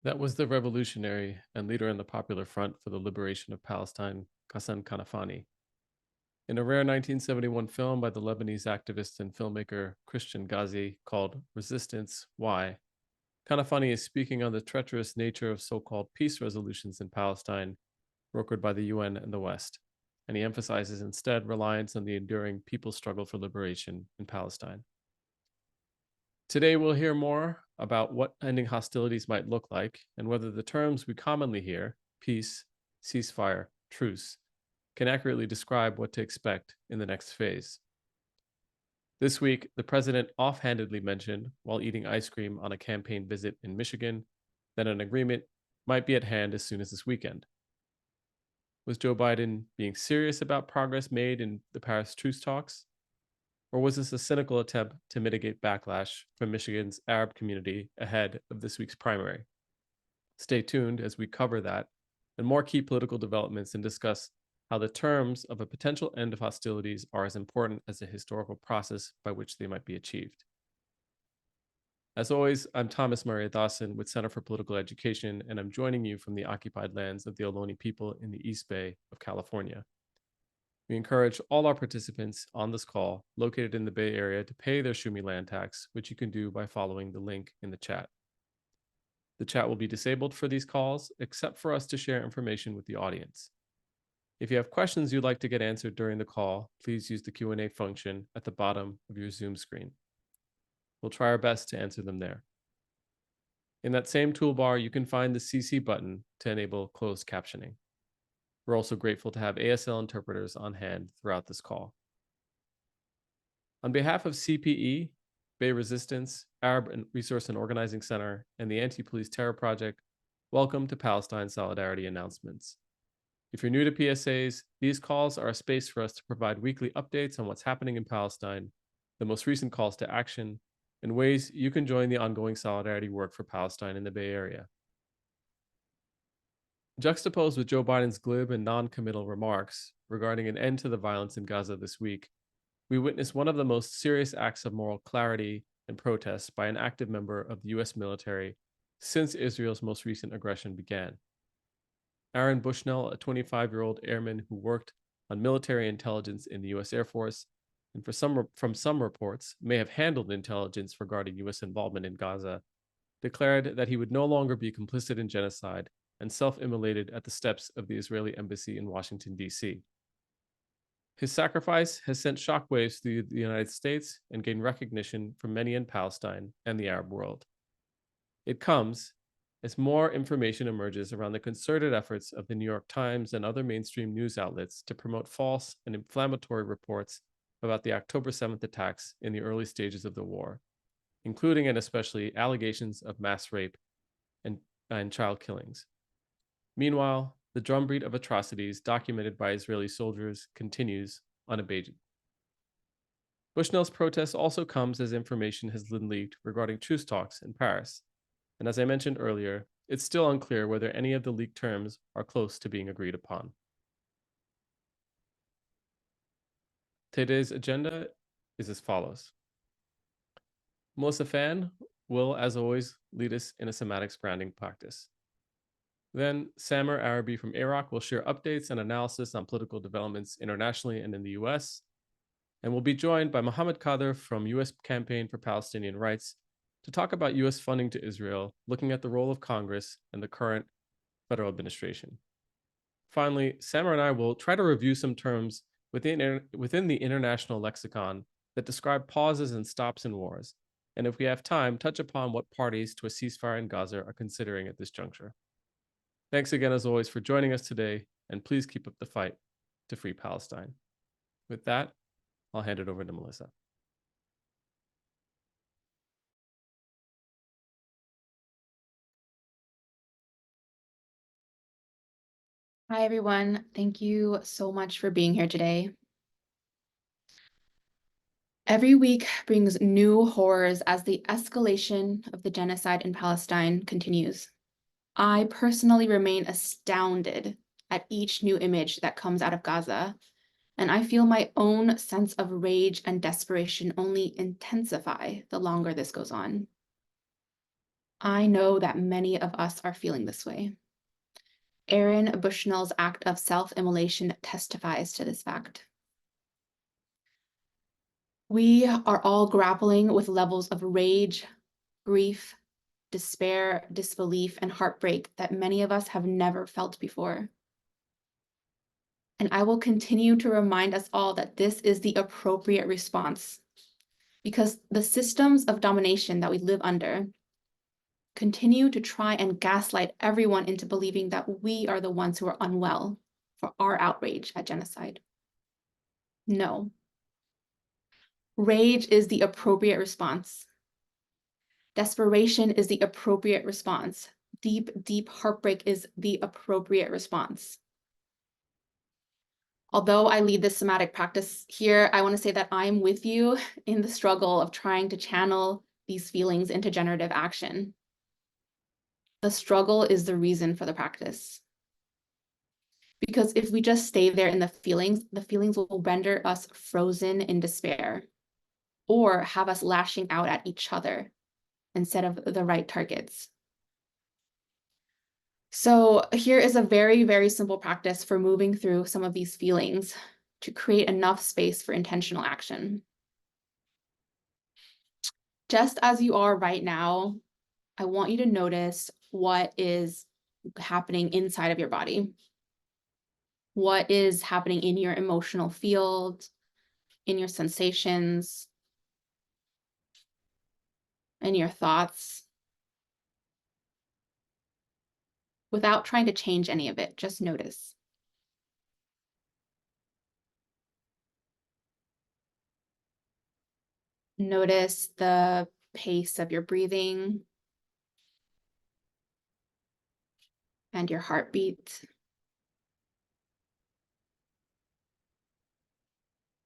That was the revolutionary and leader in the Popular Front for the Liberation of Palestine, Qasem Kanafani. In a rare 1971 film by the Lebanese activist and filmmaker Christian Ghazi called Resistance Why, Kanafani is speaking on the treacherous nature of so called peace resolutions in Palestine, brokered by the UN and the West, and he emphasizes instead reliance on the enduring people's struggle for liberation in Palestine. Today, we'll hear more about what ending hostilities might look like and whether the terms we commonly hear, peace, ceasefire, truce, can accurately describe what to expect in the next phase. This week, the president offhandedly mentioned, while eating ice cream on a campaign visit in Michigan, that an agreement might be at hand as soon as this weekend. Was Joe Biden being serious about progress made in the Paris truce talks? Or was this a cynical attempt to mitigate backlash from Michigan's Arab community ahead of this week's primary? Stay tuned as we cover that and more key political developments and discuss how the terms of a potential end of hostilities are as important as the historical process by which they might be achieved. As always, I'm Thomas Murray Dawson with Center for Political Education, and I'm joining you from the occupied lands of the Ohlone people in the East Bay of California. We encourage all our participants on this call located in the Bay Area to pay their Shumi land tax, which you can do by following the link in the chat. The chat will be disabled for these calls, except for us to share information with the audience. If you have questions you'd like to get answered during the call, please use the Q&A function at the bottom of your Zoom screen. We'll try our best to answer them there. In that same toolbar, you can find the CC button to enable closed captioning. We're also grateful to have ASL interpreters on hand throughout this call. On behalf of CPE, Bay Resistance, Arab Resource and Organizing Center, and the Anti-Police Terror Project, welcome to Palestine Solidarity Announcements. If you're new to PSAs, these calls are a space for us to provide weekly updates on what's happening in Palestine, the most recent calls to action, and ways you can join the ongoing solidarity work for Palestine in the Bay Area. Juxtaposed with Joe Biden's glib and non-committal remarks regarding an end to the violence in Gaza this week, we witnessed one of the most serious acts of moral clarity and protest by an active member of the U.S. military since Israel's most recent aggression began. Aaron Bushnell, a 25-year-old airman who worked on military intelligence in the U.S. Air Force, and from some reports may have handled intelligence regarding U.S. involvement in Gaza, declared that he would no longer be complicit in genocide and self-immolated at the steps of the Israeli embassy in Washington, D.C. His sacrifice has sent shockwaves through the United States and gained recognition from many in Palestine and the Arab world. It comes as more information emerges around the concerted efforts of the New York Times and other mainstream news outlets to promote false and inflammatory reports about the October 7th attacks in the early stages of the war, including and especially allegations of mass rape and child killings. Meanwhile, the drumbeat of atrocities documented by Israeli soldiers continues unabated. Bushnell's protest also comes as information has been leaked regarding truce talks in Paris. And as I mentioned earlier, it's still unclear whether any of the leaked terms are close to being agreed upon. Today's agenda is as follows. Melissa Fan will, as always, lead us in a semantics branding practice. Then Samer Arabi from Iraq will share updates and analysis on political developments internationally and in the US. And we'll be joined by Mohammed Kader from US Campaign for Palestinian Rights to talk about US funding to Israel, looking at the role of Congress and the current federal administration. Finally, Samer and I will try to review some terms within the international lexicon that describe pauses and stops in wars, and if we have time, touch upon what parties to a ceasefire in Gaza are considering at this juncture. Thanks again, as always, for joining us today, and please keep up the fight to free Palestine. With that, I'll hand it over to Melissa. Hi, everyone. Thank you so much for being here today. Every week brings new horrors as the escalation of the genocide in Palestine continues. I personally remain astounded at each new image that comes out of Gaza, and I feel my own sense of rage and desperation only intensify the longer this goes on. I know that many of us are feeling this way. Aaron Bushnell's act of self-immolation testifies to this fact. We are all grappling with levels of rage, grief, despair, disbelief, and heartbreak that many of us have never felt before. And I will continue to remind us all that this is the appropriate response, because the systems of domination that we live under continue to try and gaslight everyone into believing that we are the ones who are unwell for our outrage at genocide. No. Rage is the appropriate response. Desperation is the appropriate response. Deep, deep heartbreak is the appropriate response. Although I lead this somatic practice here, I want to say that I'm with you in the struggle of trying to channel these feelings into generative action. The struggle is the reason for the practice. Because if we just stay there in the feelings will render us frozen in despair or have us lashing out at each other instead of the right targets. So here is a very, very simple practice for moving through some of these feelings to create enough space for intentional action. Just as you are right now, I want you to notice what is happening inside of your body. What is happening in your emotional field, in your sensations, in your thoughts, without trying to change any of it, just notice. Notice the pace of your breathing and your heartbeat.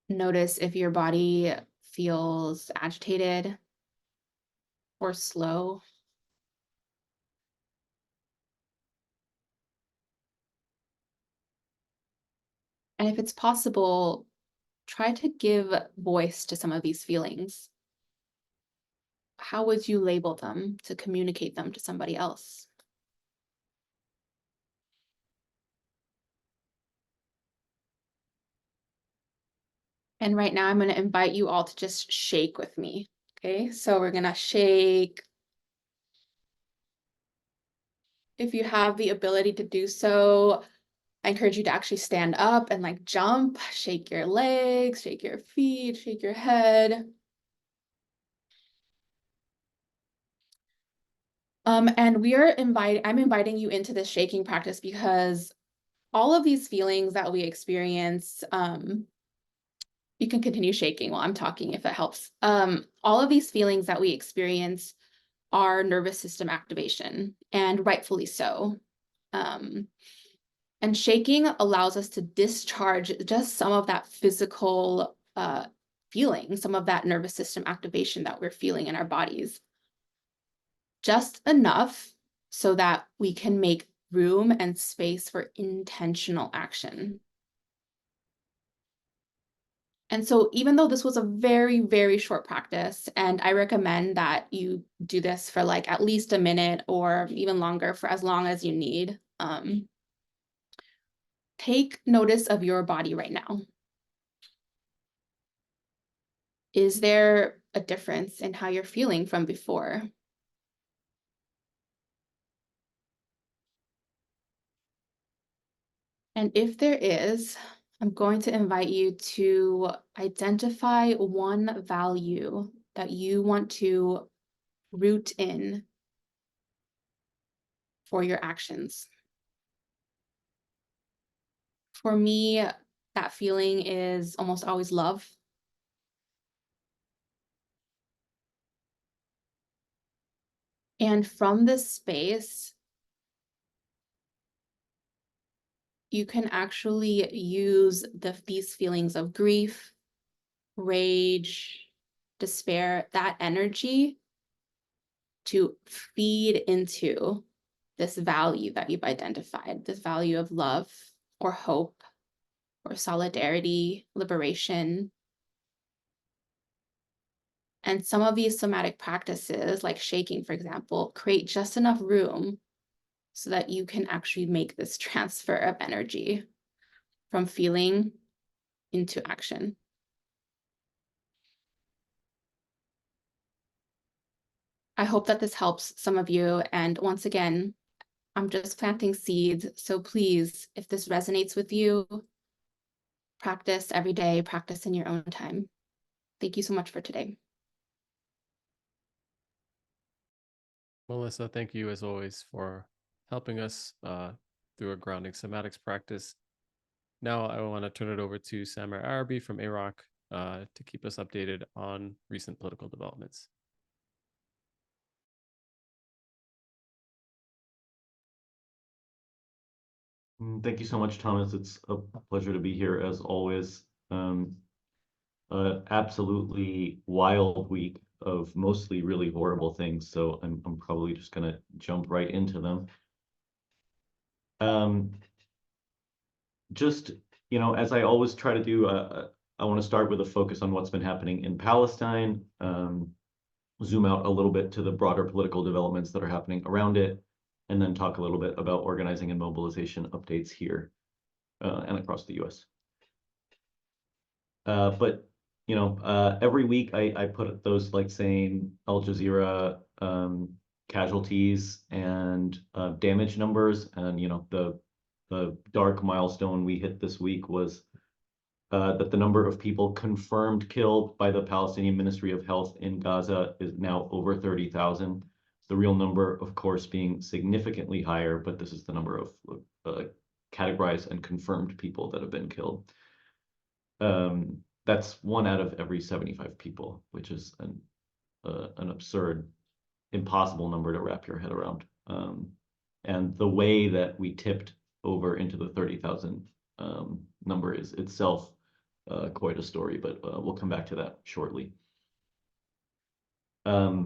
Notice if your body feels agitated or slow. And if it's possible, try to give voice to some of these feelings. How would you label them to communicate them to somebody else? And right now I'm going to invite you all to just shake with me. Okay, so we're going to shake. If you have the ability to do so, I encourage you to actually stand up and like jump, shake your legs, shake your feet, shake your head. And I'm inviting you into this shaking practice because all of these feelings that we experience, you can continue shaking while I'm talking if it helps. All of these feelings that we experience are nervous system activation, and rightfully so. And shaking allows us to discharge just some of that physical feeling, some of that nervous system activation that we're feeling in our bodies. Just enough so that we can make room and space for intentional action. And so even though this was a very, very short practice, and I recommend that you do this for like at least a minute or even longer for as long as you need, take notice of your body right now. Is there a difference in how you're feeling from before? And if there is, I'm going to invite you to identify one value that you want to root in for your actions. For me, that feeling is almost always love. And from this space, you can actually use these feelings of grief, rage, despair, that energy to feed into this value that you've identified, this value of love or hope or solidarity, liberation. And some of these somatic practices, like shaking, for example, create just enough room so that you can actually make this transfer of energy from feeling into action. I hope that this helps some of you. And once again, I'm just planting seeds. So please, if this resonates with you, practice every day, practice in your own time. Thank you so much for today. Melissa, thank you as always for helping us through a grounding somatics practice. Now I want to turn it over to Samir Arabi from Iraq to keep us updated on recent political developments. Thank you so much, Thomas. It's a pleasure to be here as always. Absolutely wild week of mostly really horrible things, so I'm probably just gonna jump right into them. Just, as I always try to do, I want to start with a focus on what's been happening in Palestine, zoom out a little bit to the broader political developments that are happening around it, and then talk a little bit about organizing and mobilization updates here and across the US. But every week I put those like saying Al Jazeera casualties and damage numbers, and the dark milestone we hit this week was that the number of people confirmed killed by the Palestinian Ministry of Health in Gaza is now over 30,000. The real number, of course, being significantly higher, but this is the number of categorized and confirmed people that have been killed. That's 1 out of every 75 people, which is an absurd, impossible number to wrap your head around. And the way that we tipped over into the 30,000 number is itself quite a story, but we'll come back to that shortly. I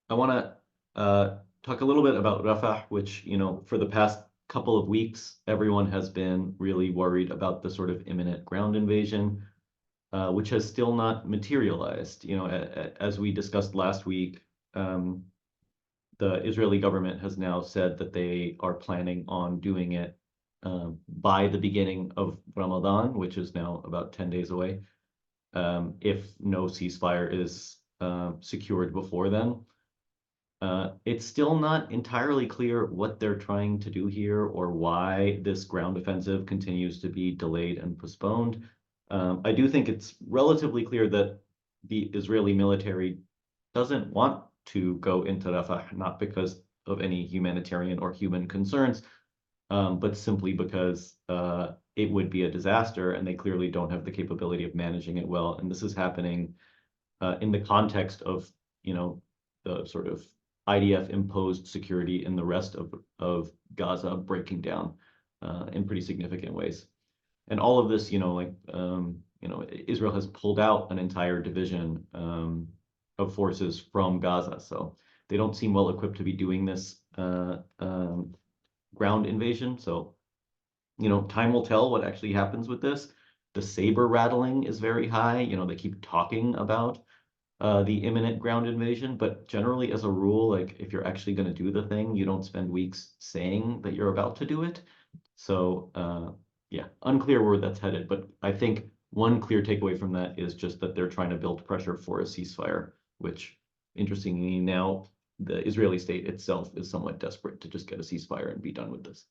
want to talk a little bit about Rafah, which, for the past couple of weeks, everyone has been really worried about the sort of imminent ground invasion, which has still not materialized. As we discussed last week, the Israeli government has now said that they are planning on doing it by the beginning of Ramadan, which is now about 10 days away, if no ceasefire is secured before then. It's still not entirely clear what they're trying to do here or why this ground offensive continues to be delayed and postponed. I do think it's relatively clear that the Israeli military doesn't want to go into Rafah, not because of any humanitarian or human concerns, but simply because it would be a disaster, and they clearly don't have the capability of managing it well. And this is happening in the context of, the sort of IDF imposed security in the rest of Gaza breaking down in pretty significant ways. And all of this, Israel has pulled out an entire division of forces from Gaza, so they don't seem well equipped to be doing this ground invasion. So, time will tell what actually happens with this. The saber rattling is very high. They keep talking about the imminent ground invasion, but generally, as a rule, like if you're actually going to do the thing, you don't spend weeks saying that you're about to do it. So, yeah, unclear where that's headed. But I think one clear takeaway from that is just that they're trying to build pressure for a ceasefire, which, interestingly, now the Israeli state itself is somewhat desperate to just get a ceasefire and be done with this.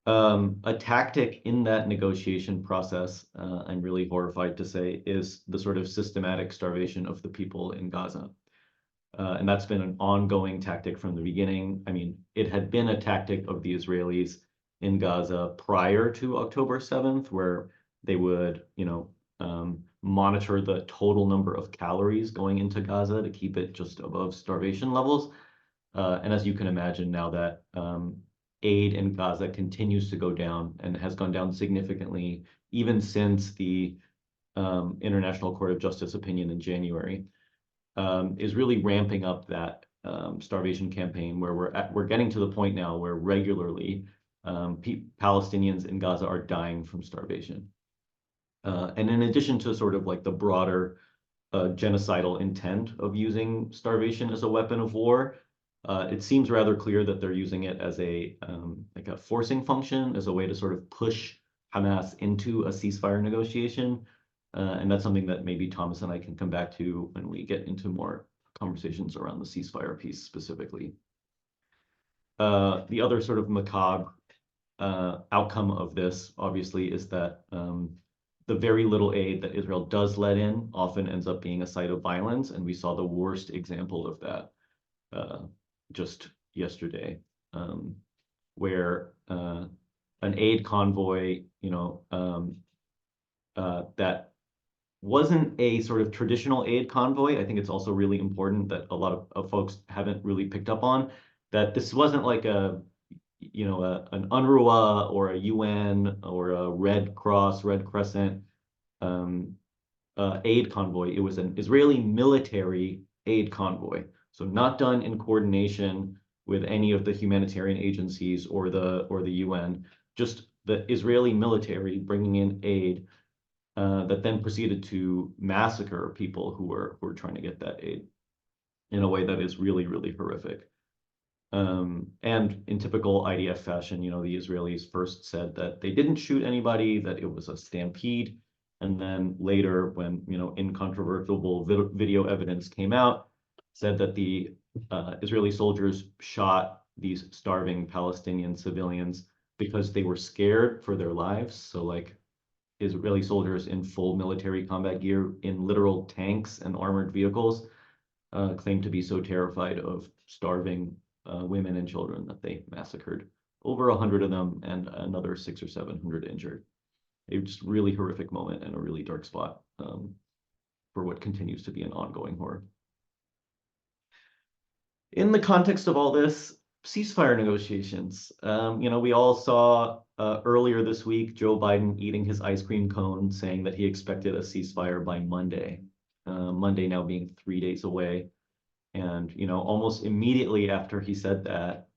A tactic in that negotiation process, I'm really horrified to say, is the sort of systematic starvation of the people in Gaza. And that's been an ongoing tactic from the beginning. I mean, it had been a tactic of the Israelis in Gaza prior to October 7th, where they would, monitor the total number of calories going into Gaza to keep it just above starvation levels. And as you can imagine, now that aid in Gaza continues to go down and has gone down significantly, even since the International Court of Justice opinion in January, is really ramping up that starvation campaign, where we're getting to the point now where regularly Palestinians in Gaza are dying from starvation. And in addition to sort of like the broader genocidal intent of using starvation as a weapon of war. It seems rather clear that they're using it as a like a forcing function, as a way to sort of push Hamas into a ceasefire negotiation. And that's something that maybe Thomas and I can come back to when we get into more conversations around the ceasefire piece specifically. The other sort of macabre outcome of this, obviously, is that the very little aid that Israel does let in often ends up being a site of violence, and we saw the worst example of that just yesterday, where an aid convoy, that wasn't a sort of traditional aid convoy. I think it's also really important that a lot of folks haven't really picked up on that this wasn't like an UNRWA or a UN or a Red Cross, Red Crescent aid convoy. It was an Israeli military aid convoy. So not done in coordination with any of the humanitarian agencies or the UN, just the Israeli military bringing in aid that then proceeded to massacre people who were trying to get that aid in a way that is really, really horrific. And in typical IDF fashion, the Israelis first said that they didn't shoot anybody, that it was a stampede. And then later, when, incontrovertible video evidence came out, said that the Israeli soldiers shot these starving Palestinian civilians because they were scared for their lives. So like Israeli soldiers in full military combat gear in literal tanks and armored vehicles claimed to be so terrified of starving women and children that they massacred over 100 of them and another 600 or 700 injured. It was just a really horrific moment and a really dark spot for what continues to be an ongoing horror. In the context of all this, ceasefire negotiations. We all saw earlier this week Joe Biden eating his ice cream cone, saying that he expected a ceasefire by Monday. Monday now being 3 days away. And, almost immediately after he said that,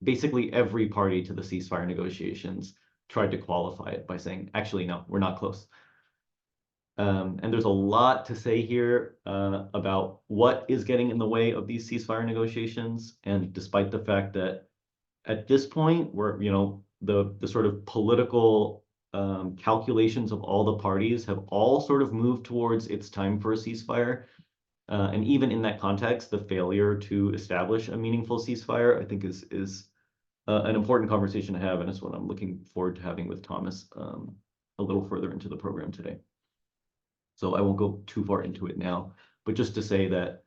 basically every party to the ceasefire negotiations tried to qualify it by saying, actually, no, we're not close. And there's a lot to say here about what is getting in the way of these ceasefire negotiations. And despite the fact that at this point, we're, the sort of political calculations of all the parties have all sort of moved towards it's time for a ceasefire. And even in that context, the failure to establish a meaningful ceasefire, I think, is an important conversation to have, and it's what I'm looking forward to having with Thomas a little further into the program today. So I won't go too far into it now, but just to say that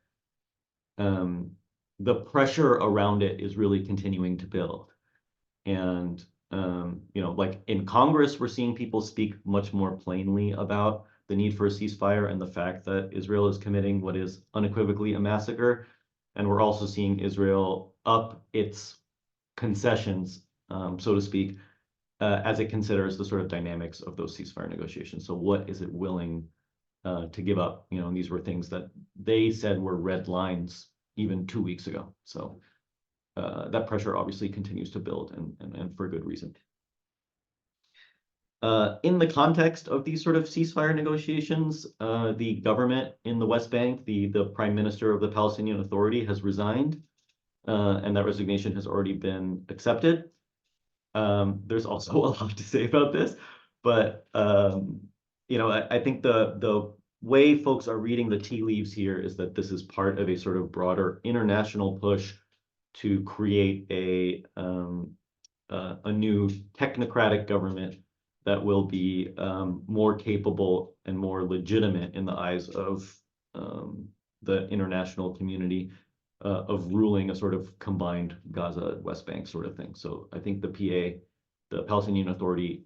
the pressure around it is really continuing to build. And, like in Congress, we're seeing people speak much more plainly about the need for a ceasefire and the fact that Israel is committing what is unequivocally a massacre. And we're also seeing Israel up its concessions, so to speak, as it considers the sort of dynamics of those ceasefire negotiations. So what is it willing to give up? And these were things that they said were red lines even 2 weeks ago. So that pressure obviously continues to build, and for good reason. In the context of these sort of ceasefire negotiations, the government in the West Bank, the Prime Minister of the Palestinian Authority, has resigned, and that resignation has already been accepted. There's also a lot to say about this, but I think the way folks are reading the tea leaves here is that this is part of a sort of broader international push to create a new technocratic government that will be more capable and more legitimate in the eyes of the international community of ruling a sort of combined Gaza West Bank sort of thing. So I think the PA, the Palestinian Authority,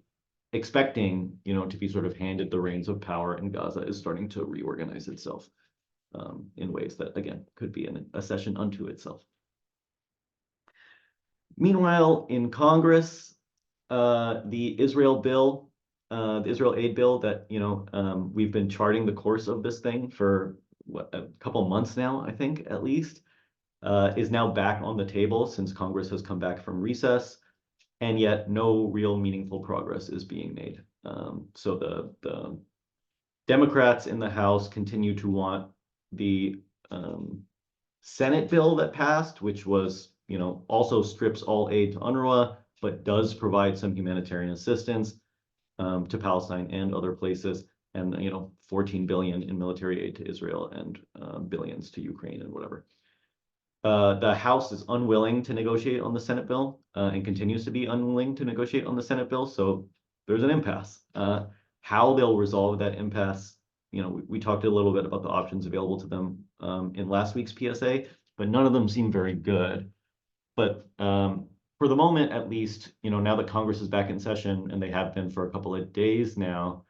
expecting to be sort of handed the reins of power in Gaza, is starting to reorganize itself in ways that, again, could be a session unto itself. Meanwhile, in Congress, the Israel bill, the Israel aid bill that, we've been charting the course of this thing for a couple months now, I think, at least, is now back on the table since Congress has come back from recess, and yet no real meaningful progress is being made. So Democrats in the House continue to want the Senate bill that passed, which was, also strips all aid to UNRWA, but does provide some humanitarian assistance to Palestine and other places, and 14 billion in military aid to Israel and billions to Ukraine and whatever. The House is unwilling to negotiate on the Senate bill and continues to be unwilling to negotiate on the Senate bill. So there's an impasse. How they'll resolve that impasse, we talked a little bit about the options available to them in last week's PSA, but none of them seem very good. But for the moment, at least, now that Congress is back in session, and they have been for a couple of days now,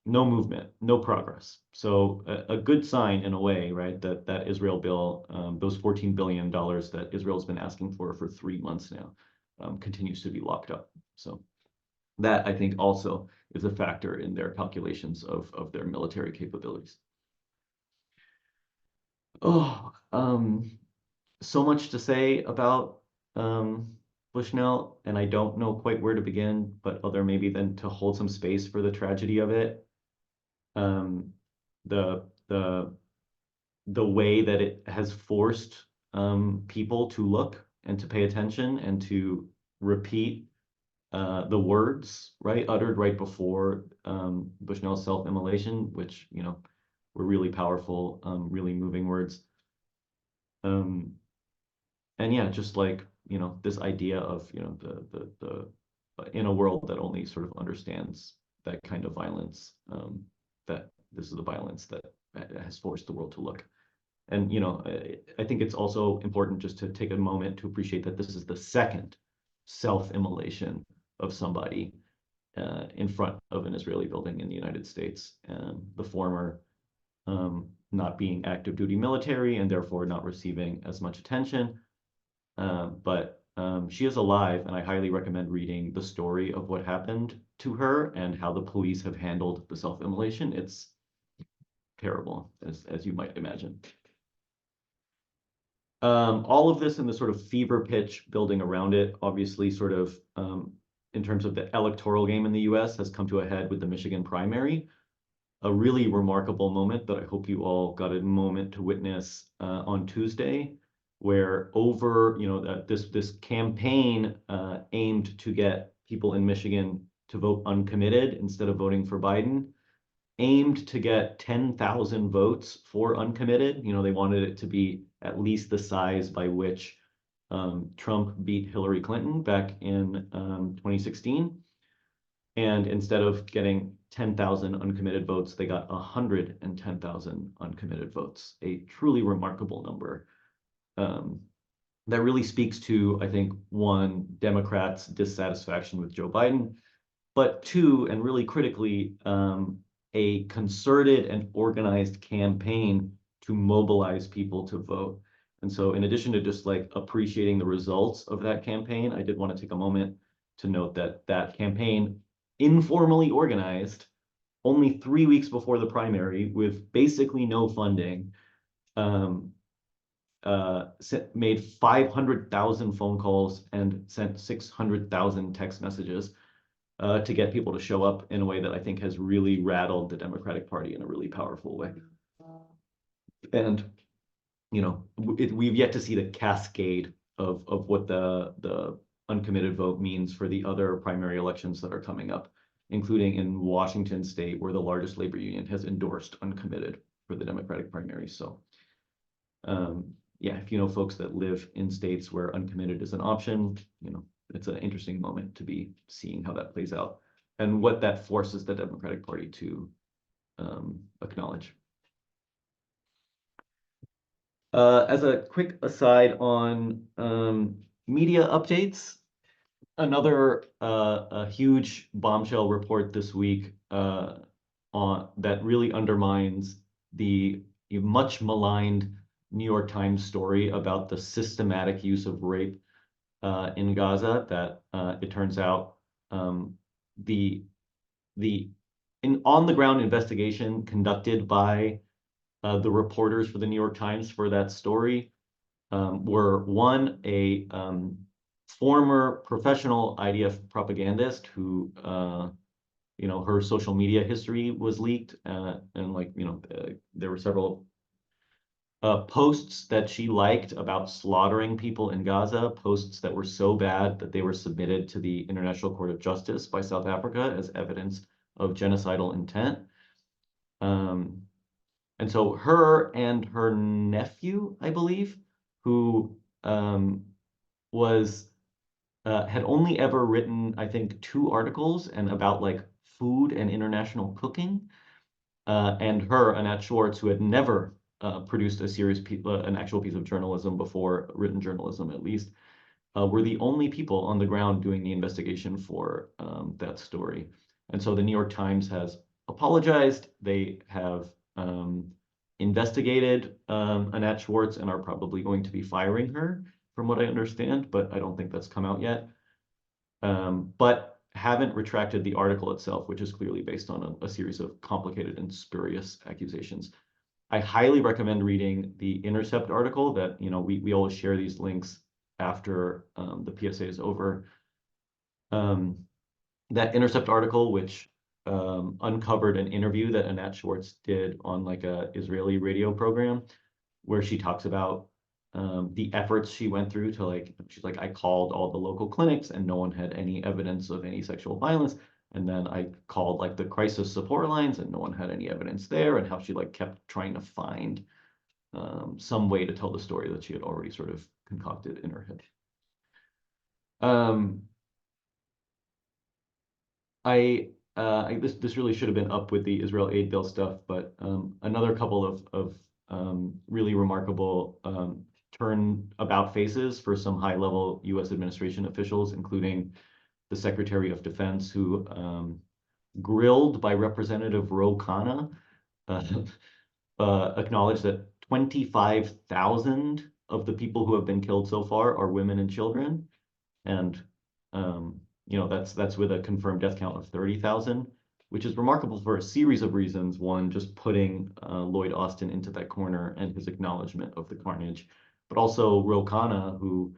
no movement, no progress. So a good sign in a way, right? That Israel bill, those $14 billion that Israel's been asking for 3 months now, continues to be locked up. So that, I think, also is a factor in their calculations of their military capabilities. Oh, so much to say about Bushnell, and I don't know quite where to begin, but other maybe than to hold some space for the tragedy of it. The way that it has forced people to look and to pay attention and to repeat the words, right, uttered right before Bushnell's self-immolation, which were really powerful, really moving words. And yeah, just like this idea of the in a world that only sort of understands that kind of violence, that this is the violence that has forced the world to look. And I think it's also important just to take a moment to appreciate that this is the second self-immolation of somebody in front of an Israeli building in the United States. The former not being active duty military and therefore not receiving as much attention. But she is alive, and I highly recommend reading the story of what happened to her and how the police have handled the self-immolation. It's terrible, as you might imagine. All of this in the sort of fever pitch building around it, obviously sort of in terms of the electoral game in the US, has come to a head with the Michigan primary. A really remarkable moment that I hope you all got a moment to witness on Tuesday, where over this campaign aimed to get people in Michigan to vote uncommitted instead of voting for Biden, aimed to get 10,000 votes for uncommitted. They wanted it to be at least the size by which Trump beat Hillary Clinton back in 2016. And instead of getting 10,000 uncommitted votes, they got 110,000 uncommitted votes, a truly remarkable number. That really speaks to, I think, one, Democrats' dissatisfaction with Joe Biden, but two, and really critically, a concerted and organized campaign to mobilize people to vote. And so in addition to just like appreciating the results of that campaign, I did want to take a moment to note that that campaign, informally organized only 3 weeks before the primary with basically no funding, made 500,000 phone calls and sent 600,000 text messages to get people to show up in a way that I think has really rattled the Democratic Party in a really powerful way. And we've yet to see the cascade of what the uncommitted vote means for the other primary elections that are coming up, including in Washington state, where the largest labor union has endorsed uncommitted for the Democratic primary. So yeah, if you know folks that live in states where uncommitted is an option, it's an interesting moment to be seeing how that plays out and what that forces the Democratic Party to acknowledge. As a quick aside on media updates, another a huge bombshell report this week that really undermines the much maligned New York Times story about the systematic use of rape in Gaza. That it turns out the on-the-ground investigation conducted by the reporters for the New York Times for that story were one, a former professional IDF propagandist who her social media history was leaked, and there were several posts that she liked about slaughtering people in Gaza, posts that were so bad that they were submitted to the International Court of Justice by South Africa as evidence of genocidal intent. And so her and her nephew, I believe, who was had only ever written, I think, 2 articles and about like food and international cooking, and her, Annette Schwartz, who had never produced an actual piece of journalism before, written journalism at least, were the only people on the ground doing the investigation for that story. And so the New York Times has apologized. They have investigated Annette Schwartz and are probably going to be firing her, from what I understand, but I don't think that's come out yet. But haven't retracted the article itself, which is clearly based on a series of complicated and spurious accusations. I highly recommend reading the Intercept article that, we always share these links after the PSA is over. That Intercept article, which uncovered an interview that Annette Schwartz did on like a Israeli radio program, where she talks about the efforts she went through to she's like, I called all the local clinics and no one had any evidence of any sexual violence. And then I called like the crisis support lines and no one had any evidence there, and how she kept trying to find some way to tell the story that she had already sort of concocted in her head. This really should have been up with the Israel aid bill stuff, but another couple of really remarkable turnabout faces for some high-level U.S. administration officials, including the Secretary of Defense, who, grilled by Representative Ro Khanna, acknowledged that 25,000 of the people who have been killed so far are women and children, and that's with a confirmed death count of 30,000, which is remarkable for a series of reasons. One, just putting Lloyd Austin into that corner and his acknowledgement of the carnage, but also Ro Khanna, who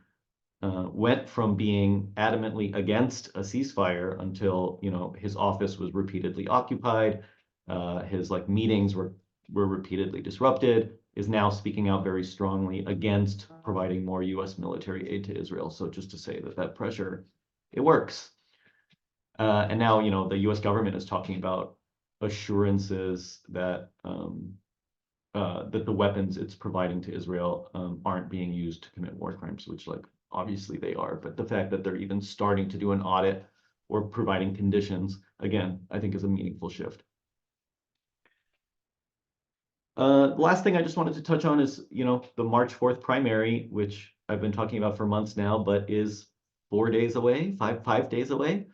went from being adamantly against a ceasefire until his office was repeatedly occupied, his meetings were repeatedly disrupted, is now speaking out very strongly against providing more U.S. military aid to Israel. So just to say that pressure, it works. And now, the U.S. government is talking about assurances that that the weapons it's providing to Israel aren't being used to commit war crimes, which obviously they are. But the fact that they're even starting to do an audit or providing conditions, again, I think is a meaningful shift. The last thing I just wanted to touch on is, the March 4th primary, which I've been talking about for months now, but is 4 days away, five days away.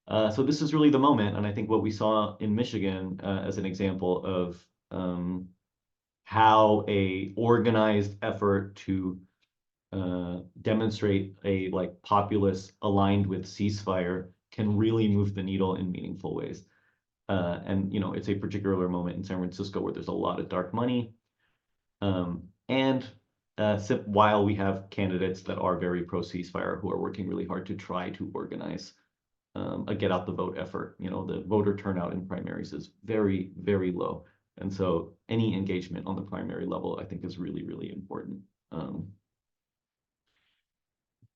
So this is really the moment. And I think what we saw in Michigan as an example of how a organized effort to demonstrate a populace aligned with ceasefire can really move the needle in meaningful ways. And it's a particular moment in San Francisco where there's a lot of dark money. And while we have candidates that are very pro ceasefire who are working really hard to try to organize a get out the vote effort, the voter turnout in primaries is very, very low. And so any engagement on the primary level, I think, is really, really important.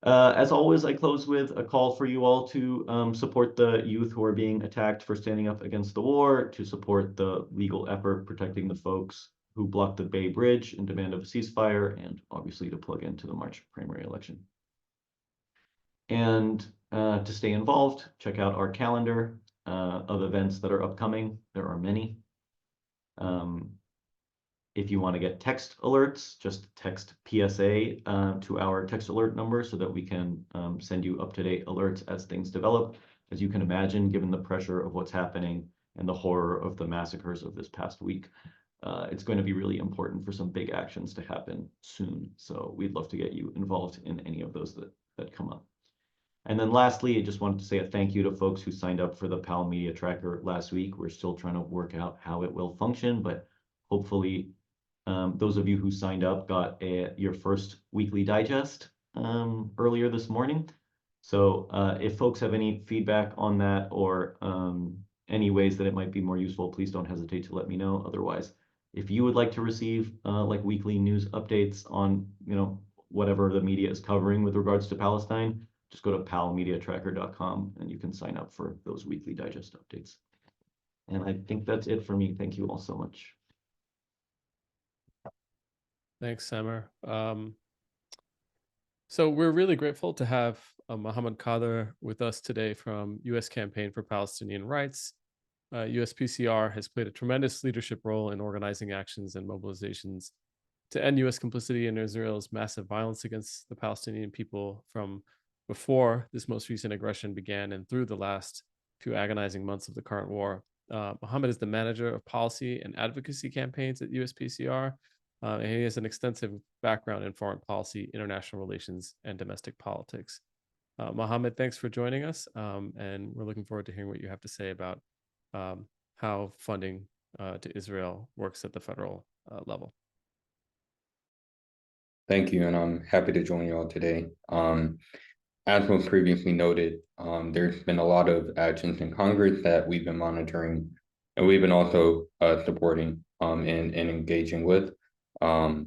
As always, I close with a call for you all to support the youth who are being attacked for standing up against the war, to support the legal effort protecting the folks who blocked the Bay Bridge in demand of a ceasefire, and obviously to plug into the March primary election. And to stay involved, check out our calendar of events that are upcoming. There are many. If you want to get text alerts, just text PSA to our text alert number so that we can send you up-to-date alerts as things develop. As you can imagine, given the pressure of what's happening and the horror of the massacres of this past week, it's going to be really important for some big actions to happen soon. So we'd love to get you involved in any of those that come up. And then lastly, I just wanted to say a thank you to folks who signed up for the PAL Media Tracker last week. We're still trying to work out how it will function, but hopefully those of you who signed up got your first weekly digest earlier this morning. So if folks have any feedback on that, or any ways that it might be more useful, please don't hesitate to let me know. Otherwise, if you would like to receive like weekly news updates on, whatever the media is covering with regards to Palestine, just go to palmediatracker.com and you can sign up for those weekly digest updates. And I think that's it for me. Thank you all so much. Thanks, Samer. So we're really grateful to have Mohammed Kader with us today from U.S. Campaign for Palestinian Rights. USPCR has played a tremendous leadership role in organizing actions and mobilizations to end U.S. complicity in Israel's massive violence against the Palestinian people from before this most recent aggression began and through the last few agonizing months of the current war. Mohammed is the manager of policy and advocacy campaigns at USPCR, and he has an extensive background in foreign policy, international relations, and domestic politics. Mohammed, thanks for joining us, and we're looking forward to hearing what you have to say about how funding to Israel works at the federal level. Thank you, and I'm happy to join you all today. As was previously noted, there's been a lot of actions in Congress that we've been monitoring, and we've been also supporting and engaging with. Congress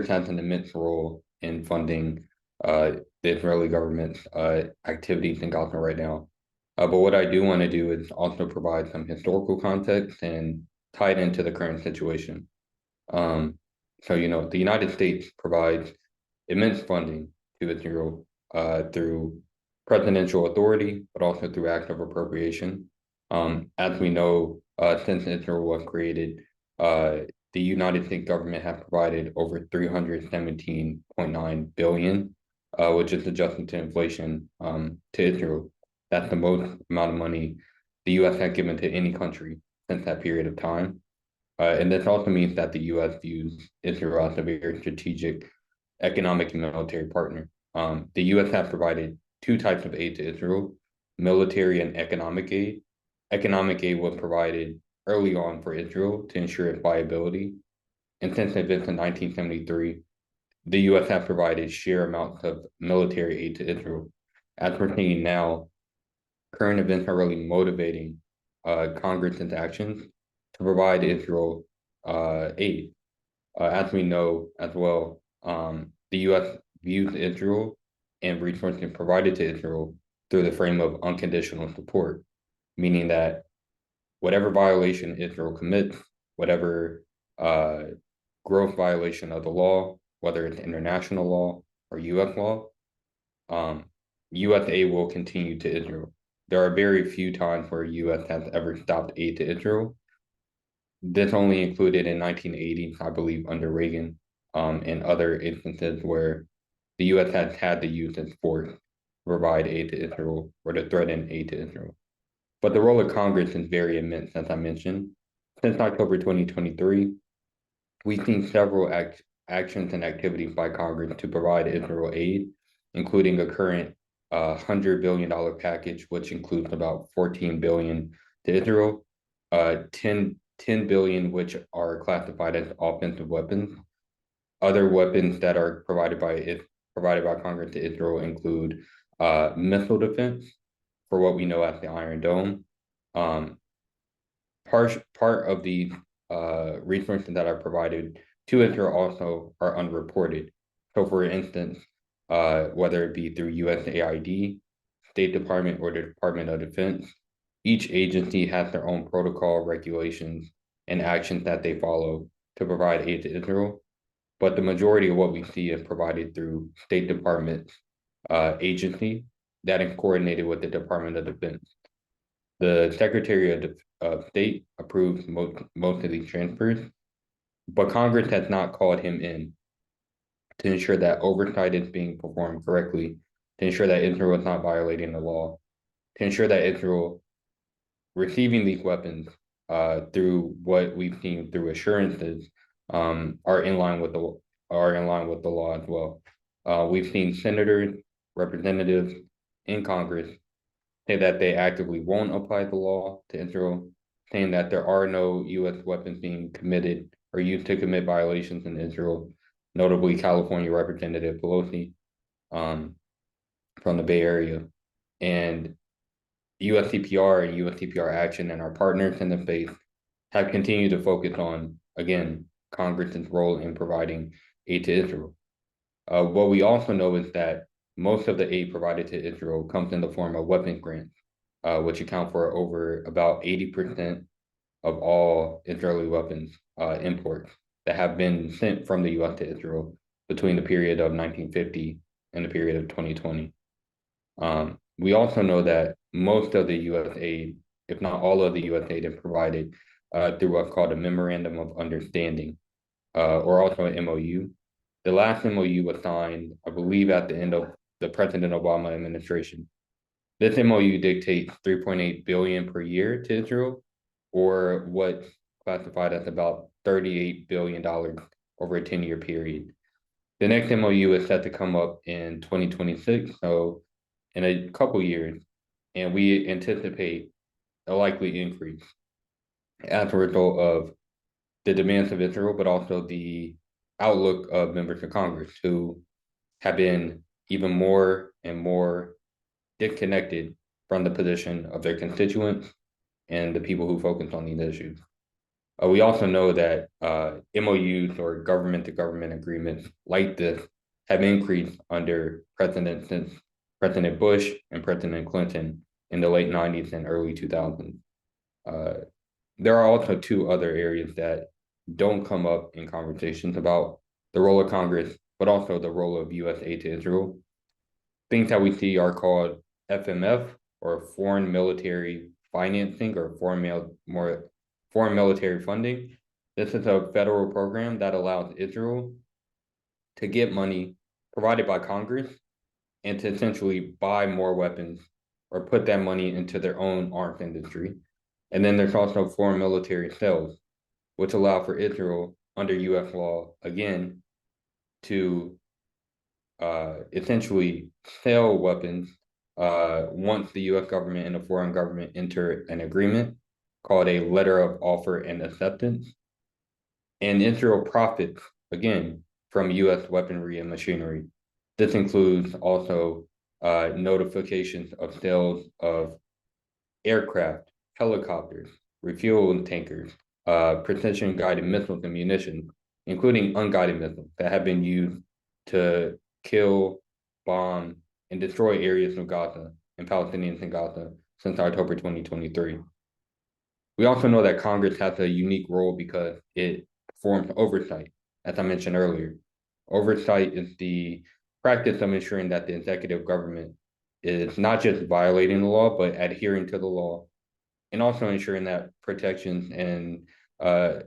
has an immense role in funding the Israeli government's activities in Gaza right now. But what I do want to do is also provide some historical context and tie it into the current situation. The United States provides immense funding to Israel through presidential authority, but also through act of appropriation. As we know, since Israel was created, the United States government has provided over $317.9 billion, which is adjusted to inflation, to Israel. That's the most amount of money the U.S. has given to any country since that period of time. And this also means that the U.S. views Israel as a very strategic economic and military partner. The U.S. has provided two types of aid to Israel, military and economic aid. Economic aid was provided early on for Israel to ensure its viability. And since events in 1973, the U.S. has provided sheer amounts of military aid to Israel. As we're seeing now, current events are really motivating Congress's actions to provide Israel aid. As we know as well, the U.S. views Israel and resources provided to Israel through the frame of unconditional support, meaning that whatever violation Israel commits, whatever gross violation of the law, whether it's international law or U.S. law, U.S. aid will continue to Israel. There are very few times where U.S. has ever stopped aid to Israel. This only included in 1980, I believe, under Reagan, and other instances where the U.S. has had to use its force to provide aid to Israel or to threaten aid to Israel. But the role of Congress is very immense, as I mentioned. Since October 2023, we've seen several actions and activities by Congress to provide Israel aid, including a current $100 billion package, which includes about $14 billion to Israel, 10 billion which are classified as offensive weapons. Other weapons that are provided by Congress to Israel include missile defense, for what we know as the Iron Dome. Part of the resources that are provided to Israel also are unreported. So, for instance, whether it be through USAID, State Department, or the Department of Defense, each agency has their own protocol, regulations, and actions that they follow to provide aid to Israel. But the majority of what we see is provided through State Department agency that is coordinated with the Department of Defense. The Secretary of State approves most of these transfers, but Congress has not called him in to ensure that oversight is being performed correctly, to ensure that Israel is not violating the law, to ensure that Israel receiving these weapons through what we've seen through assurances are in line with the law as well. We've seen senators, representatives in Congress say that they actively won't apply the law to Israel, saying that there are no U.S. weapons being committed or used to commit violations in Israel, notably California Representative Pelosi from the Bay Area. And USCPR and USCPR Action and our partners in the space have continued to focus on, again, Congress's role in providing aid to Israel. What we also know is that most of the aid provided to Israel comes in the form of weapons grants, which account for over about 80% of all Israeli weapons imports that have been sent from the US to Israel between the period of 1950 and the period of 2020. We also know that most of the US aid, if not all of the US aid, is provided through what's called a Memorandum of Understanding, or also an MOU. The last MOU was signed, I believe, at the end of the President Obama administration. This MOU dictates 3.8 billion per year to Israel, or what's classified as about $38 billion over a 10-year period. The next MOU is set to come up in 2026, so in a couple years, and we anticipate a likely increase as a result of the demands of Israel, but also the outlook of members of Congress who have been even more and more disconnected from the position of their constituents and the people who focus on these issues. We also know that MOUs or government-to-government agreements like this have increased under President Bush and President Clinton in the late 90s and early 2000s. There are also two other areas that don't come up in conversations about the role of Congress, but also the role of US aid to Israel. Things that we see are called FMF, or foreign military financing, or foreign military funding. This is a federal program that allows Israel to get money provided by Congress and to essentially buy more weapons or put that money into their own arms industry. And then there's also foreign military sales, which allow for Israel under US law, again, to essentially sell weapons once the US government and the foreign government enter an agreement called a letter of offer and acceptance. And Israel profits, again, from US weaponry and machinery. This includes also notifications of sales of aircraft, helicopters, refueling tankers, precision guided missiles and munitions, including unguided missiles that have been used to kill, bomb, and destroy areas of Gaza and Palestinians in Gaza since October 2023. We also know that Congress has a unique role because it performs oversight, as I mentioned earlier. Oversight is the practice of ensuring that the executive government is not just violating the law, but adhering to the law, and also ensuring that protections and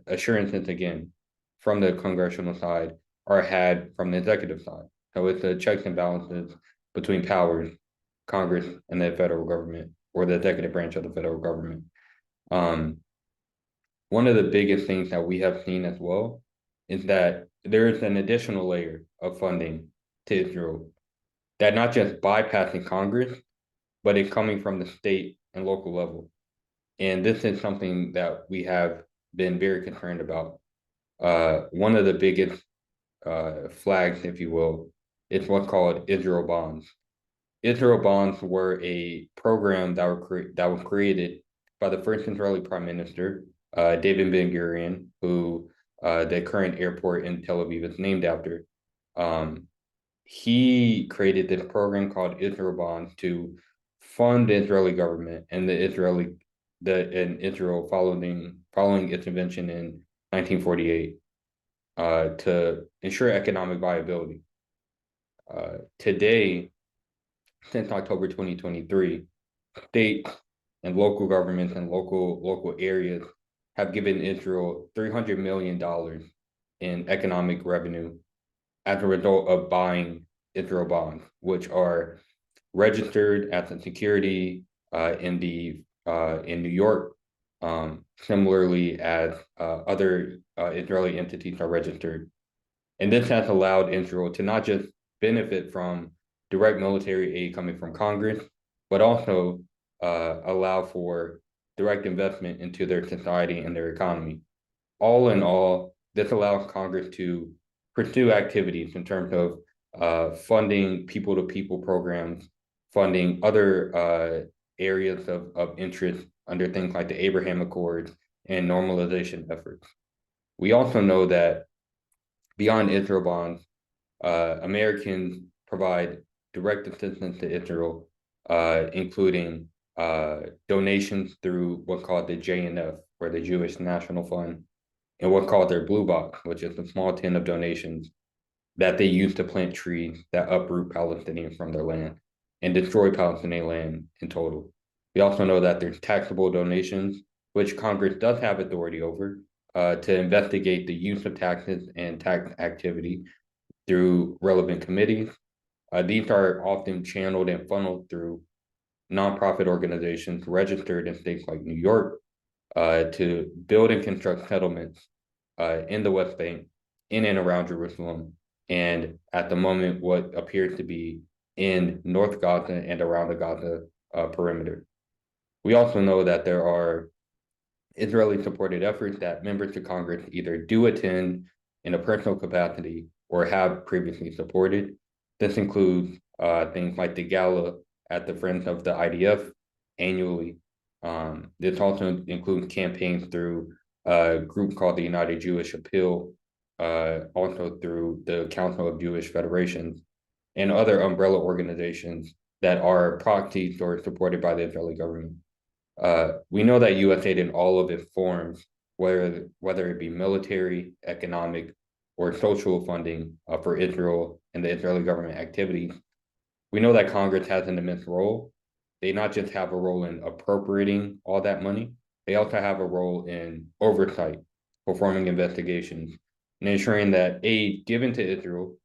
assurances, again, from the congressional side are had from the executive side. So it's the checks and balances between powers, Congress and the federal government, or the executive branch of the federal government. One of the biggest things that we have seen as well is that there is an additional layer of funding to Israel that not just bypassing Congress, but it's coming from the state and local level. And this is something that we have been very concerned about. One of the biggest flags, if you will, is what's called Israel bonds. Israel bonds were a program that was created by the first Israeli Prime Minister, David Ben-Gurion, who the current airport in Tel Aviv is named after. He created this program called Israel bonds to fund the Israeli government and Israel following its invention in 1948 to ensure economic viability. Today, since October 2023, states and local governments and local areas have given Israel $300 million in economic revenue as a result of buying Israel bonds, which are registered as a security in New York, similarly as other Israeli entities are registered. And this has allowed Israel to not just benefit from direct military aid coming from Congress, but also allow for direct investment into their society and their economy. All in all, this allows Congress to pursue activities in terms of funding people-to-people programs, funding other areas of interest under things like the Abraham Accords and normalization efforts. We also know that beyond Israel bonds, Americans provide direct assistance to Israel, including donations through what's called the JNF, or the Jewish National Fund, and what's called their Blue Box, which is a small tin of donations that they use to plant trees that uproot Palestinians from their land and destroy Palestinian land in total. We also know that there's taxable donations, which Congress does have authority over, to investigate the use of taxes and tax activity through relevant committees. These are often channeled and funneled through nonprofit organizations registered in states like New York, to build and construct settlements in the West Bank, in and around Jerusalem, and at the moment, what appears to be in North Gaza and around the Gaza perimeter. We also know that there are Israeli-supported efforts that members of Congress either do attend in a personal capacity or have previously supported. This includes things like the gala at the Friends of the IDF annually. This also includes campaigns through a group called the United Jewish Appeal, also through the Council of Jewish Federations, and other umbrella organizations that are proxies or supported by the Israeli government. We know that USAID in all of its forms, whether it be military, economic, or social funding for Israel and the Israeli government activities, we know that Congress has an immense role. They not just have a role in appropriating all that money, they also have a role in oversight, performing investigations, and ensuring that aid given to Israel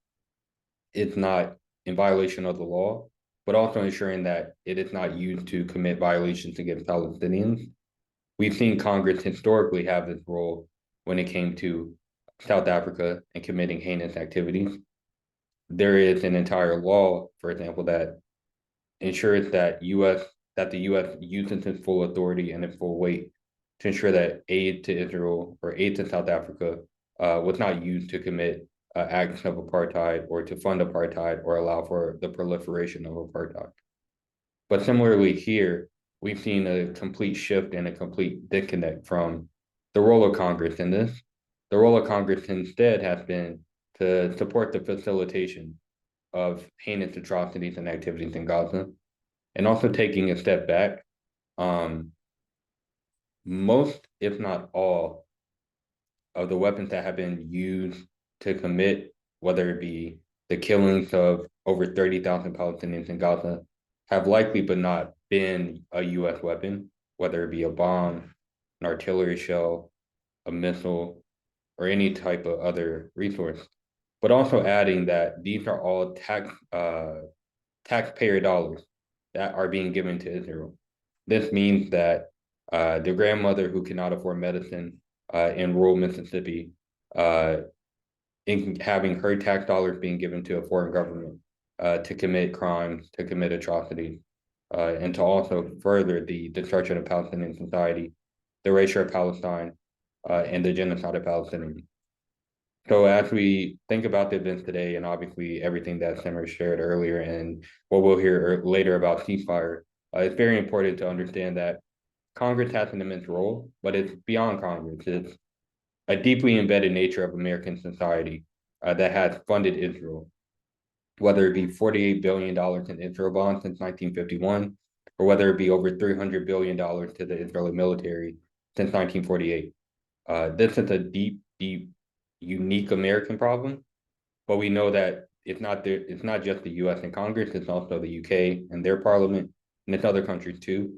is not in violation of the law, but also ensuring that it is not used to commit violations against Palestinians. We've seen Congress historically have this role when it came to South Africa and committing heinous activities. There is an entire law, for example, that ensures that the U.S. uses its full authority and its full weight to ensure that aid to Israel or aid to South Africa was not used to commit acts of apartheid or to fund apartheid or allow for the proliferation of apartheid. But similarly here, we've seen a complete shift and a complete disconnect from the role of Congress in this. The role of Congress instead has been to support the facilitation of heinous atrocities and activities in Gaza, and also taking a step back. Most, if not all, of the weapons that have been used to commit, whether it be the killings of over 30,000 Palestinians in Gaza, have likely but not been a U.S. weapon, whether it be a bomb, an artillery shell, a missile, or any type of other resource. But also adding that these are all taxpayer dollars that are being given to Israel. This means that the grandmother who cannot afford medicine in rural Mississippi, in having her tax dollars being given to a foreign government to commit crimes, to commit atrocities, and to also further the destruction of Palestinian society, the erasure of Palestine, and the genocide of Palestinians. So as we think about the events today, and obviously everything that Samar shared earlier and what we'll hear later about ceasefire, it's very important to understand that Congress has an immense role, but it's beyond Congress. It's a deeply embedded nature of American society that has funded Israel, whether it be $48 billion in Israel bonds since 1951, or whether it be over $300 billion to the Israeli military since 1948. This is a deep, unique American problem, but we know that it's not just the U.S. and Congress, it's also the UK and their parliament, and it's other countries too.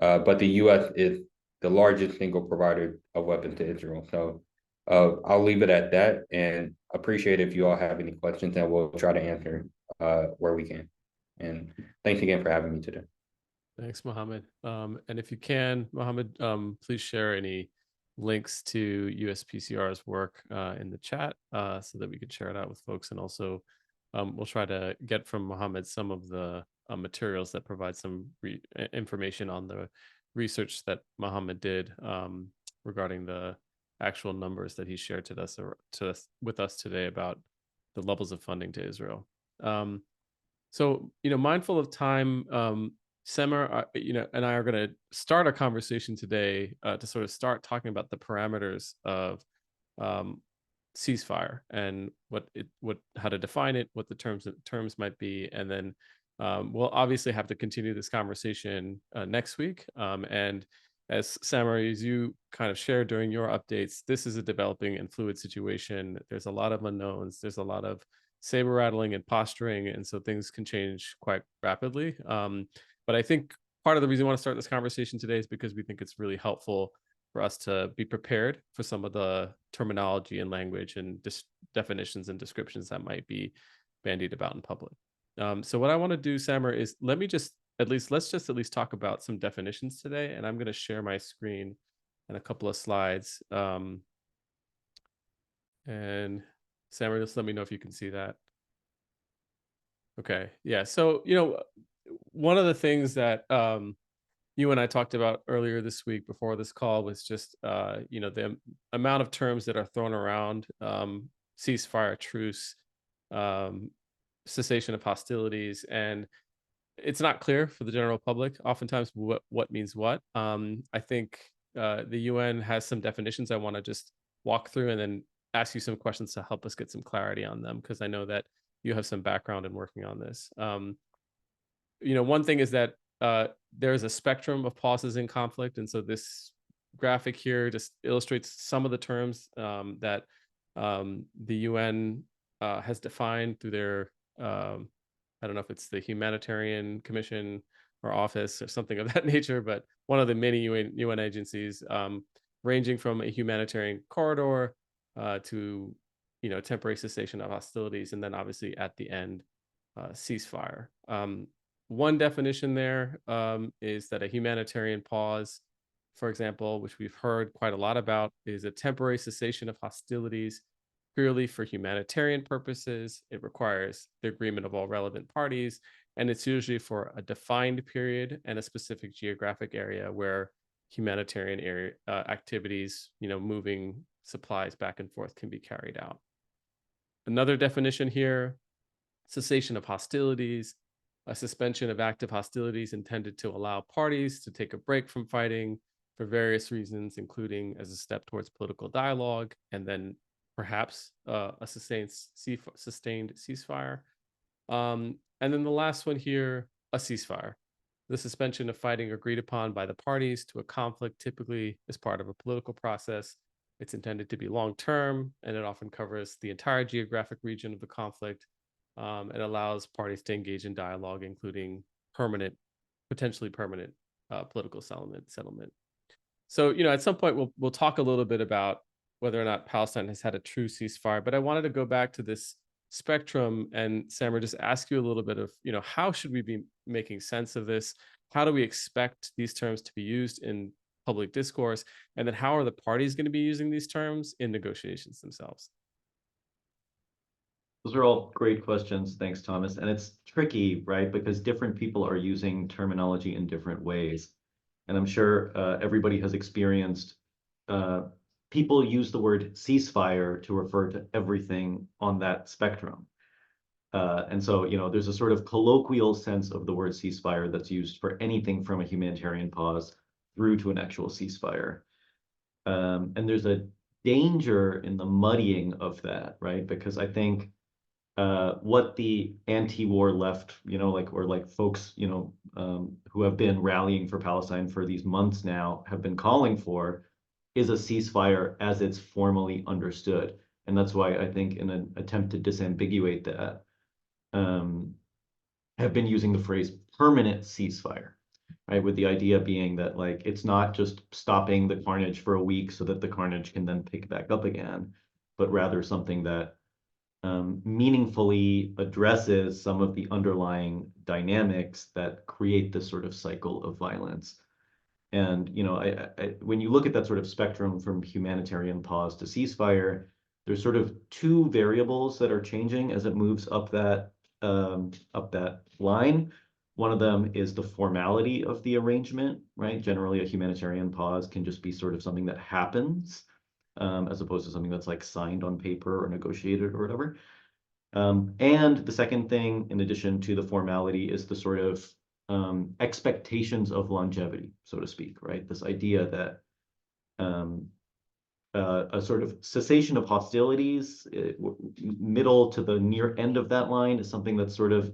But the U.S. is the largest single provider of weapons to Israel. So I'll leave it at that, and appreciate if you all have any questions, and we'll try to answer where we can. And thanks again for having me today. Thanks, Mohammed. And if you can, Mohammed, please share any links to USPCR's work in the chat so that we can share it out with folks. And also we'll try to get from Mohammed some of the materials that provide some information on the research that Mohammed did regarding the actual numbers that he shared with us today about the levels of funding to Israel. So, mindful of time, Semmer, and I are going to start a conversation today to sort of start talking about the parameters of um, ceasefire and how to define it, what the terms might be, and then we'll obviously have to continue this conversation next week. And as Samar, as you kind of shared during your updates, this is a developing and fluid situation. There's a lot of unknowns. There's a lot of saber rattling and posturing, and so things can change quite rapidly. But I think part of the reason we want to start this conversation today is because we think it's really helpful for us to be prepared for some of the terminology and language and definitions and descriptions that might be bandied about in public. So what I want to do, Samar, is let's just at least talk about some definitions today, and I'm going to share my screen and a couple of slides. And Samar, just let me know if you can see that. Okay, yeah. So one of the things that you and I talked about earlier this week before this call was just the amount of terms that are thrown around: ceasefire, truce, cessation of hostilities, and it's not clear for the general public oftentimes what means what. I think the UN has some definitions I want to just walk through and then ask you some questions to help us get some clarity on them, because I know that you have some background in working on this. One thing is that there's a spectrum of pauses in conflict, and so this graphic here just illustrates some of the terms that the UN has defined through their I don't know if it's the Humanitarian Commission or Office or something of that nature, but one of the many UN agencies, ranging from a humanitarian corridor to temporary cessation of hostilities, and then obviously at the end ceasefire. One definition there is that a humanitarian pause, for example, which we've heard quite a lot about, is a temporary cessation of hostilities purely for humanitarian purposes. It requires the agreement of all relevant parties, and it's usually for a defined period and a specific geographic area where humanitarian activities, moving supplies back and forth, can be carried out. Another definition here: cessation of hostilities, a suspension of active hostilities intended to allow parties to take a break from fighting for various reasons, including as a step towards political dialogue, and then perhaps a sustained ceasefire. And then the last one here, a ceasefire: the suspension of fighting agreed upon by the parties to a conflict, typically as part of a political process. It's intended to be long-term, and it often covers the entire geographic region of the conflict. It allows parties to engage in dialogue, including potentially permanent political settlement. So, at some point we'll talk a little bit about whether or not Palestine has had a true ceasefire. But I wanted to go back to this spectrum and, Samar, just ask you a little bit of, how should we be making sense of this? How do we expect these terms to be used in public discourse? And then how are the parties going to be using these terms in negotiations themselves? Those are all great questions. Thanks, Thomas. And it's tricky, right? Because different people are using terminology in different ways. And I'm sure everybody has experienced people use the word ceasefire to refer to everything on that spectrum. And so, there's a sort of colloquial sense of the word ceasefire that's used for anything from a humanitarian pause through to an actual ceasefire. And there's a danger in the muddying of that, right? Because I think what the anti-war left, or folks, who have been rallying for Palestine for these months now have been calling for is a ceasefire as it's formally understood. And that's why I think, in an attempt to disambiguate that, have been using the phrase permanent ceasefire, right? With the idea being that, it's not just stopping the carnage for a week so that the carnage can then pick back up again, but rather something that meaningfully addresses some of the underlying dynamics that create this sort of cycle of violence. And, when you look at that sort of spectrum from humanitarian pause to ceasefire, there's sort of two variables that are changing as it moves up that line. One of them is the formality of the arrangement, right? Generally, a humanitarian pause can just be sort of something that happens, as opposed to something that's signed on paper or negotiated or whatever. And the second thing, in addition to the formality, is the sort of expectations of longevity, so to speak, right? This idea that a sort of cessation of hostilities, middle to the near end of that line, is something that's sort of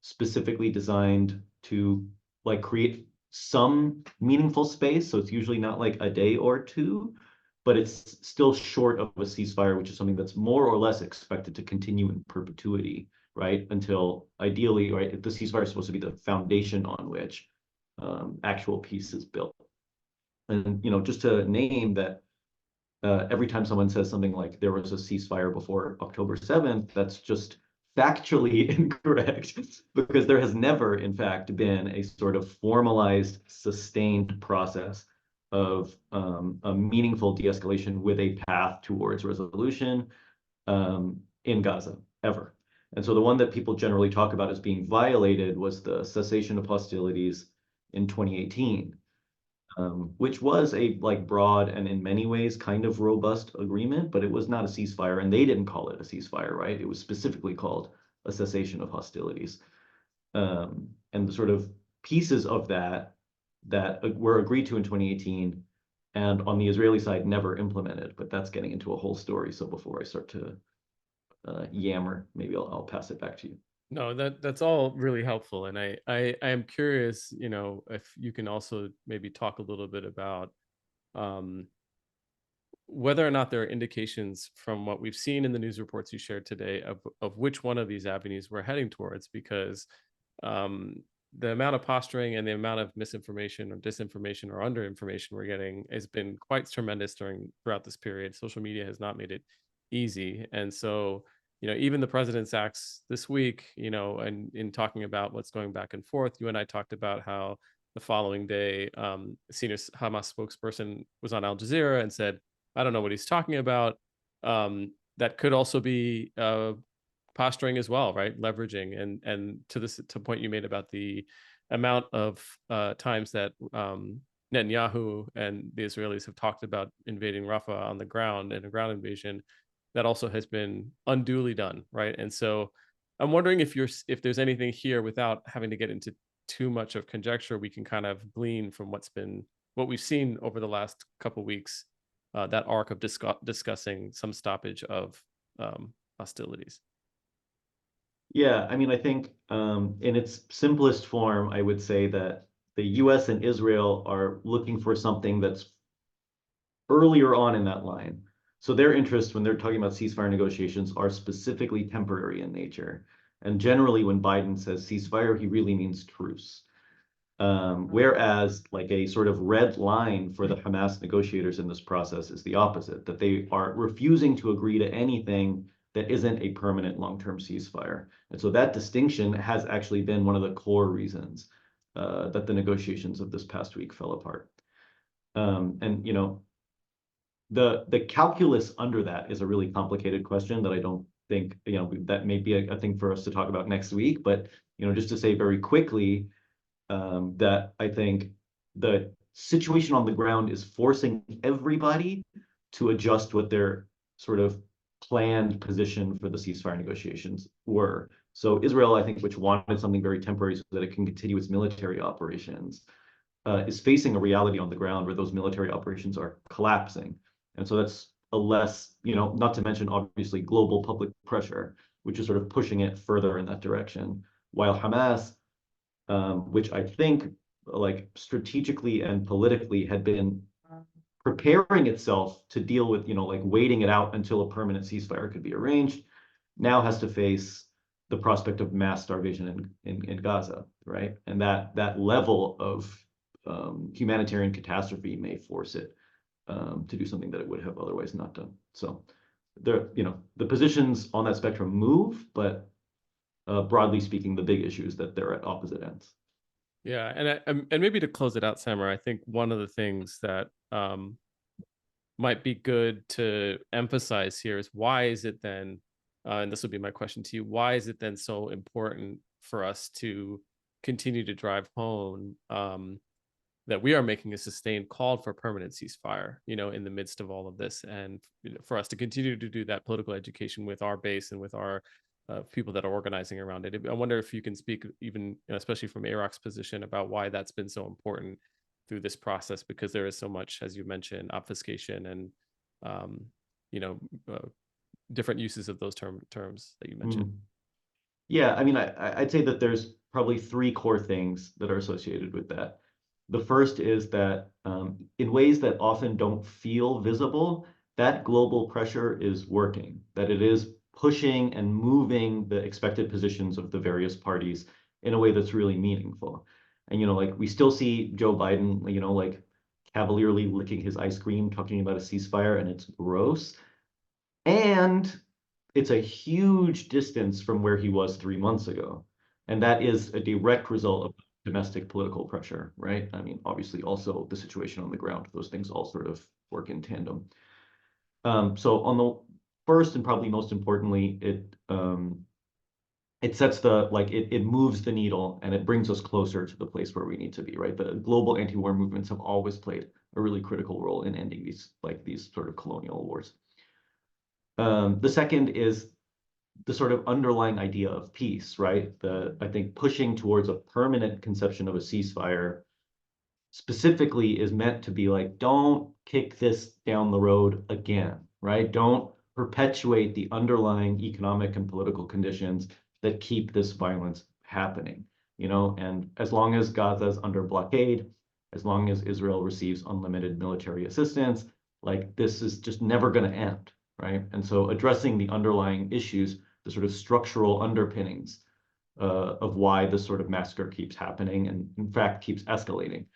specifically designed to like create some meaningful space. So it's usually not like a day or two, but it's still short of a ceasefire, which is something that's more or less expected to continue in perpetuity, right? Until ideally, right, the ceasefire is supposed to be the foundation on which actual peace is built. And just to name that, every time someone says something like there was a ceasefire before October 7th, that's just factually incorrect, because there has never, in fact, been a sort of formalized, sustained process of a meaningful de-escalation with a path towards resolution in Gaza, ever. And so the one that people generally talk about as being violated was the cessation of hostilities in 2018. Which was a like broad and in many ways kind of robust agreement, but it was not a ceasefire, and they didn't call it a ceasefire, right? It was specifically called a cessation of hostilities. And the sort of pieces of that were agreed to in 2018 and on the Israeli side never implemented, but that's getting into a whole story. So before I start to yammer, maybe I'll pass it back to you. No, that's all really helpful, and I am curious, if you can also maybe talk a little bit about um, whether or not there are indications from what we've seen in the news reports you shared today of which one of these avenues we're heading towards, because um, the amount of posturing and the amount of misinformation or disinformation or underinformation we're getting has been quite tremendous throughout this period. Social media has not made it easy, and so even the president's acts this week, and in talking about what's going back and forth, you and I talked about how the following day, senior Hamas spokesperson was on Al Jazeera and said, I don't know what he's talking about. That could also be posturing as well, right? Leveraging, and to the point you made about the amount of times that Netanyahu and the Israelis have talked about invading Rafah on the ground and a ground invasion, that also has been unduly done, right? And so I'm wondering if there's anything here, without having to get into too much of conjecture, we can kind of glean from what we've seen over the last couple of weeks, that arc of discussing some stoppage of hostilities. Yeah, I mean, I think in its simplest form, I would say that the US and Israel are looking for something that's earlier on in that line. So their interests when they're talking about ceasefire negotiations are specifically temporary in nature. And generally, when Biden says ceasefire, he really means truce. Whereas like a sort of red line for the Hamas negotiators in this process is the opposite, that they are refusing to agree to anything that isn't a permanent long-term ceasefire. And so that distinction has actually been one of the core reasons that the negotiations of this past week fell apart. And the calculus under that is a really complicated question that I don't think, that may be a thing for us to talk about next week. But just to say very quickly, that I think the situation on the ground is forcing everybody to adjust what their sort of planned position for the ceasefire negotiations were. So Israel, I think, which wanted something very temporary so that it can continue its military operations, is facing a reality on the ground where those military operations are collapsing. And so that's a less, not to mention obviously global public pressure, which is sort of pushing it further in that direction. While Hamas, which I think like strategically and politically had been preparing itself to deal with, like waiting it out until a permanent ceasefire could be arranged, now has to face the prospect of mass starvation in Gaza, right? And that level of humanitarian catastrophe may force it to do something that it would have otherwise not done. So the positions on that spectrum move, but broadly speaking, the big issue is that they're at opposite ends. Yeah, and maybe to close it out, Samar, I think one of the things that might be good to emphasize here is, why is it then, and this would be my question to you, why is it then so important for us to continue to drive home that we are making a sustained call for permanent ceasefire, in the midst of all of this, and for us to continue to do that political education with our base and with our people that are organizing around it. I wonder if you can speak, even especially from Iraq's position, about why that's been so important through this process, because there is so much, as you mentioned, obfuscation and um, you know uh, different uses of those terms that you mentioned. Mm. Yeah, I mean, I'd say that there's probably three core things that are associated with that. The first is that in ways that often don't feel visible, that global pressure is working, that it is pushing and moving the expected positions of the various parties in a way that's really meaningful. And, like we still see Joe Biden, like cavalierly licking his ice cream, talking about a ceasefire, and it's gross. And it's a huge distance from where he was 3 months ago. And that is a direct result of domestic political pressure, right? I mean, obviously, also the situation on the ground, those things all sort of work in tandem. So on the first and probably most importantly, it sets it moves the needle and it brings us closer to the place where we need to be, right? The global anti-war movements have always played a really critical role in ending these sort of colonial wars. The second is the sort of underlying idea of peace, right? I think pushing towards a permanent conception of a ceasefire specifically is meant to be like, don't kick this down the road again, right? Don't perpetuate the underlying economic and political conditions that keep this violence happening, and as long as Gaza's under blockade, as long as Israel receives unlimited military assistance, like this is just never going to end, right? And so addressing the underlying issues, the sort of structural underpinnings of why this sort of massacre keeps happening and in fact keeps escalating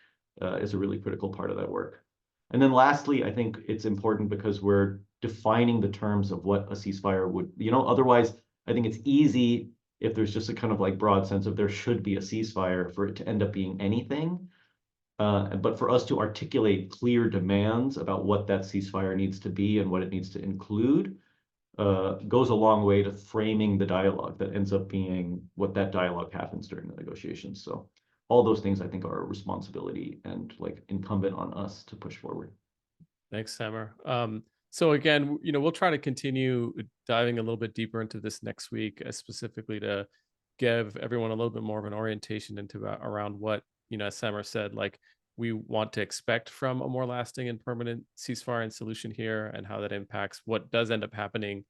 is a really critical part of that work. And then lastly, I think it's important because we're defining the terms of what a ceasefire would, otherwise I think it's easy if there's just a kind of like broad sense of there should be a ceasefire for it to end up being anything. But for us to articulate clear demands about what that ceasefire needs to be and what it needs to include goes a long way to framing the dialogue that ends up being what that dialogue happens during the negotiations. So all those things I think are a responsibility and like incumbent on us to push forward. Thanks, Samer. So again, we'll try to continue diving a little bit deeper into this next week, specifically to give everyone a little bit more of an orientation into around what, as Samer said, like we want to expect from a more lasting and permanent ceasefire and solution here, and how that impacts what does end up happening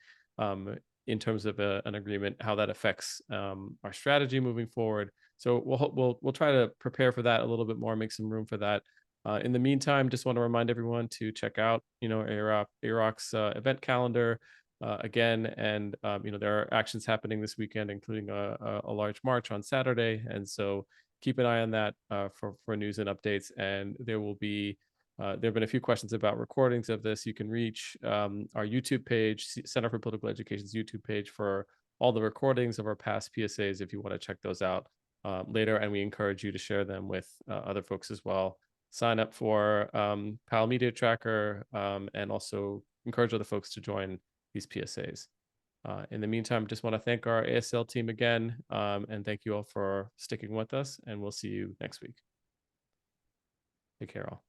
in terms of an agreement, how that affects our strategy moving forward. So we'll try to prepare for that a little bit more, make some room for that. In the meantime, just want to remind everyone to check out, Iraq's event calendar again, and there are actions happening this weekend, including a large march on Saturday, and so keep an eye on that for news and updates. And there will be there have been a few questions about recordings of this. You can reach our YouTube page, Center for Political Education's YouTube page, for all the recordings of our past PSAs if you want to check those out later. And we encourage you to share them with other folks as well. Sign up for PAL Media Tracker, and also encourage other folks to join these PSAs. In the meantime, just want to thank our ASL team again, and thank you all for sticking with us, and we'll see you next week. Take care all.